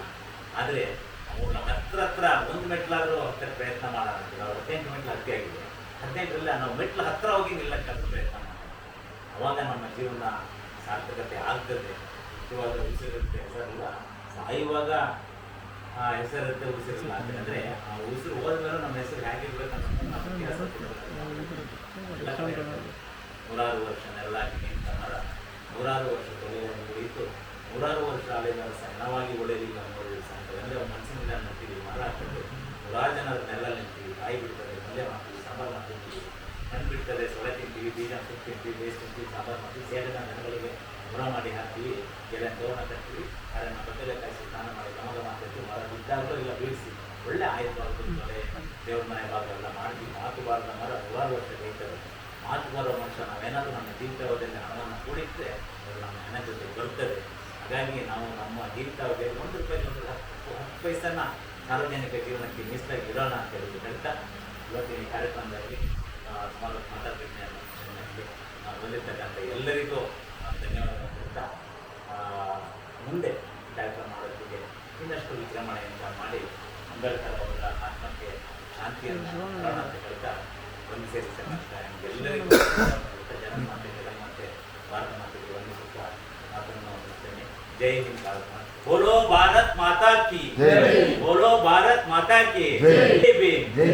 ಆದರೆ ಅವ್ರು ನಮ್ಮ ಹತ್ರ ಒಂದು ಮೆಟ್ಲಾದರೂ ಹತ್ತಿರ ಪ್ರಯತ್ನ ಮಾಡೋಣ. ಅವ್ರು 18 ಮೆಟ್ಲು ಹತ್ತಿ ಆಗಿದೆ. 18ರಲ್ಲಿ ನಾವು ಮೆಟ್ಲು ಹತ್ತಿರ ಹೋಗಿ ನಿಲ್ಲಕ್ಕೆ ಪ್ರಯತ್ನ ಮಾಡೋಣ. ಅವಾಗ ನಮ್ಮ ಜೀವನ ಸಾರ್ಥಕತೆ ಆಗ್ತದೆ. ಇವಾಗ ಉಸಿರುತ್ತೆ, ಹೆಸರಿಲ್ಲ. ಸಾಯುವಾಗ ಆ ಹೆಸರುತ್ತೆ, ಉಸಿರಿಲ್ಲ. ಯಾಕಂದರೆ ಆ ಉಸಿರು ಹೋದ್ಮೇಲೆ ನಮ್ಮ ಹೆಸರು ಹೇಗಿರ್ಬೇಕಂತ ನಮ್ಮ ಇತಿಹಾಸ ನೂರಾರು ವರ್ಷ ನೆರಳಾಗಿ ನಿಂತ ಮರ, ನೂರಾರು ವರ್ಷ ತೊಳೆಯನ್ನು ಉಳಿಯಿತು, ನೂರಾರು ವರ್ಷ ಅಲೆಗಳ ಸಣ್ಣವಾಗಿ ಒಡೆಯಲಿಲ್ಲ ನೋಡಿ ಸಂತದೆ. ಅಂದರೆ ಮನಸ್ಸಿನಿಂದ ನಿಂತೀವಿ, ಮರ ಹಾಕ್ತದೆ, ನೂರಾರು ಜನರ ನೆರಳಲ್ಲಿ ನಿಂತೀವಿ, ಕಾಯಿ ಬಿಡ್ತದೆ, ಪಲ್ಯ ಮಾಡ್ತೀವಿ, ಸಾಂಬಾರು ಮಾಡ್ತಿರ್ತೀವಿ, ಹಣ್ಣು ಬಿಡ್ತದೆ, ಸೊಳೆ ತಿಂತೀವಿ, ಬೀಜ ಸುಟ್ಟು ತಿಂತೀವಿ, ಬೇಸ್ ತಿಂತೀವಿ, ಸಾಂಬಾರು ಮಾಡ್ತೀವಿ, ಸೇರಿದ ದನಗಳಿಗೆ ಮುರ ಮಾಡಿ ಹಾಕ್ತೀವಿ, ಎಲೆ ತೋರಣ ಕಟ್ತೀವಿ, ಅದನ್ನು ಬಟ್ಟೆಲೆ ಕಾಯಿಸಿ ಸ್ನಾನ ಮಾಡಿ ಗಮಗ ಮಾಡ್ತಿರ್ತೀವಿ. ಮರ ಬಿದ್ದಾಗಲೂ ಇಲ್ಲ ಬೀಳಿಸಿ ಒಳ್ಳೆ ಆಯುಧವಾಗುತ್ತದೆ. ದೇವ್ರ ಮನೆ ಭಾಗ ಎಲ್ಲ ಮಾಡ್ತೀವಿ. ಮಾತು ಬಾರದ ಮರ ನೂರಾರು ವರ್ಷ ಬೇಯ್ತದೆ. ಮಾತು ಬರೋ ಮನುಷ್ಯ ನಾವೇನಾದರೂ ನಮ್ಮ ಜೀವಿತಾವಧಿಯಲ್ಲಿ ಹಣವನ್ನು ಕೂಡಿಟ್ಟರೆ ಅದು ನಮ್ಮ ಹಣ ಜೊತೆ ಬರ್ತದೆ. ಹಾಗಾಗಿ ನಾವು ನಮ್ಮ ಜೀವಿತಾವಧಿಯಲ್ಲಿ ₹1 10 ಪೈಸನ್ನ ಸಾರ್ವಜನಿಕ ಜೀವನಕ್ಕೆ ಮೀಸಲಾಗಿ ಇಡೋಣ ಅಂತ ಹೇಳಿ ಹೇಳ್ತಾ ಇವತ್ತಿನ ಈ ಕಾರ್ಯಕ್ರಮದಲ್ಲಿ ಸುಮಾರು ಮಾತಾಡ್ತಿದ್ದೇನೆ. ಬಂದಿರ್ತಕ್ಕಂಥ ಎಲ್ಲರಿಗೂ ಧನ್ಯವಾದ ಹೇಳ್ತಾ ಮುಂದೆ ಕಾರ್ಯಕ್ರಮ ಮಾಡೋದಕ್ಕೆ ಇನ್ನಷ್ಟು ವಿಜೃಂಭಣೆಯಿಂದ ಮಾಡಿ ಅಂಬೇಡ್ಕರ್ ಅವರ ಆತ್ಮಕ್ಕೆ ಶಾಂತಿಯನ್ನು ಕೊಡೋಣ ಅಂತ ಹೇಳ್ತಾ ಒಂದು ಸೇರಿಸಕ್ಕಂಥ ಎಲ್ಲರಿಗೂ ಜನಮಾತೆ ಜಗನ್ಮಾತೆ ಭಾರತ ಮಾತೆಗೆ ವಂದಿಸುತ್ತಾ ಮಾತನ್ನು ಮುಗಿಸ್ತೇನೆ. ಜೈ ಹಿಂದ್ ಭಾರತ್ ಮಾತೆ. बोलो भारत माता की जय, बोलो भारत माता की जय भीम, जय